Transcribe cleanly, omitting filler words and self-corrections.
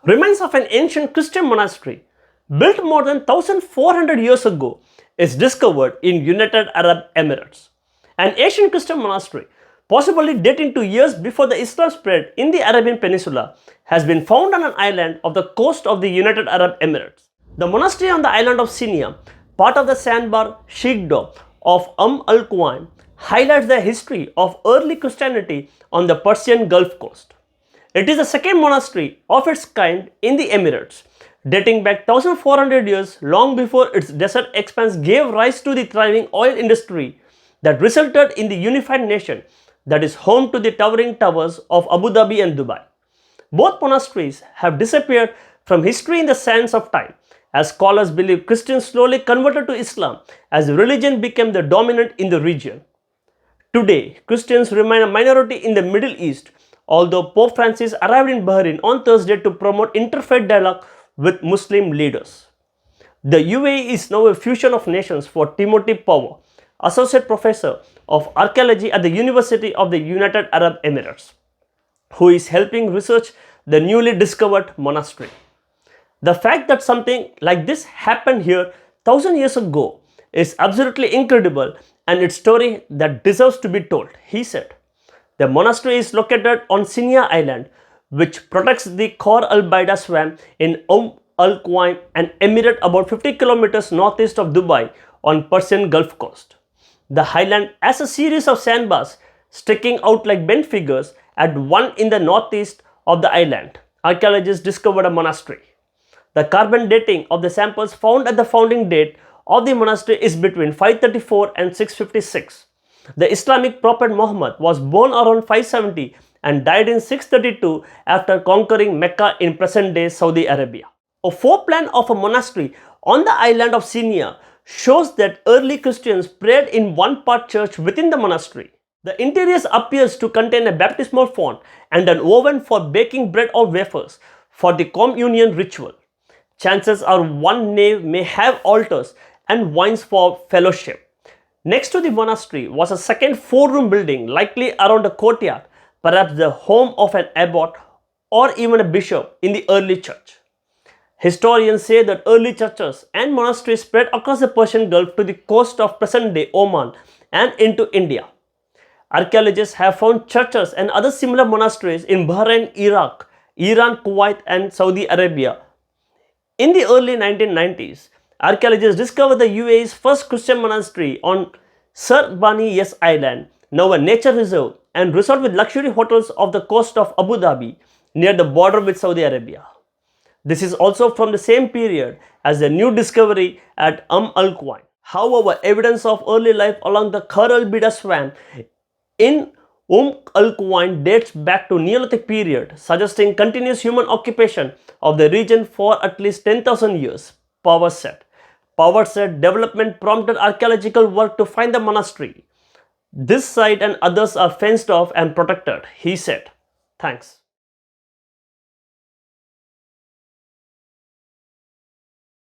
Remains of an ancient Christian monastery built more than 1400 years ago is discovered in United Arab Emirates. An ancient Christian monastery, possibly dating to years before the Islam spread in the Arabian Peninsula, has been found on an island of the coast of the United Arab Emirates. The monastery on the island of Sinia, part of the sandbar sheikhdom of al-Quwain, highlights the history of early Christianity on the Persian Gulf coast. It is the second monastery of its kind in the Emirates, dating back 1400 years, long before its desert expanse gave rise to the thriving oil industry that resulted in the unified nation that is home to the towering towers of Abu Dhabi and Dubai. Both monasteries have disappeared from history in the sands of time, as scholars believe Christians slowly converted to Islam as religion became the dominant in the region. Today, Christians remain a minority in the Middle East, although Pope Francis arrived in Bahrain on Thursday to promote interfaith dialogue with Muslim leaders. The UAE is now a fusion of nations for Timothy Power, Associate Professor of Archaeology at the University of the United Arab Emirates, who is helping research the newly discovered monastery. The fact that something like this happened here 1000 years ago is absolutely incredible and its story that deserves to be told, he said. The monastery is located on Sinia Island, which protects the Khor al-Baida swamp in al-Quwain, an emirate about 50 kilometers northeast of Dubai on Persian Gulf coast. The highland has a series of sandbars sticking out like bent figures. At one in the northeast of the island, archaeologists discovered a monastery. The carbon dating of the samples found at the founding date of the monastery is between 534 and 656. The Islamic prophet Muhammad was born around 570 and died in 632 after conquering Mecca in present-day Saudi Arabia. A floor plan of a monastery on the island of Sinia shows that early Christians prayed in one-part church within the monastery. The interior appears to contain a baptismal font and an oven for baking bread or wafers for the communion ritual. Chances are one nave may have altars and wines for fellowship. Next to the monastery was a second four-room building, likely around a courtyard, perhaps the home of an abbot or even a bishop in the early church. Historians say that early churches and monasteries spread across the Persian Gulf to the coast of present-day Oman and into India. Archaeologists have found churches and other similar monasteries in Bahrain, Iraq, Iran, Kuwait, and Saudi Arabia. In the early 1990s, archaeologists discovered the UAE's first Christian monastery on Sir Bani Yes Island, now a nature reserve and resort with luxury hotels off the coast of Abu Dhabi near the border with Saudi Arabia. This is also from the same period as the new discovery at al-Quwain. However, evidence of early life along the Khor al-Baida swamp in al-Quwain dates back to Neolithic period, suggesting continuous human occupation of the region for at least 10,000 years, Power said. Power said development prompted archaeological work to find the monastery. This site and others are fenced off and protected, he said. Thanks.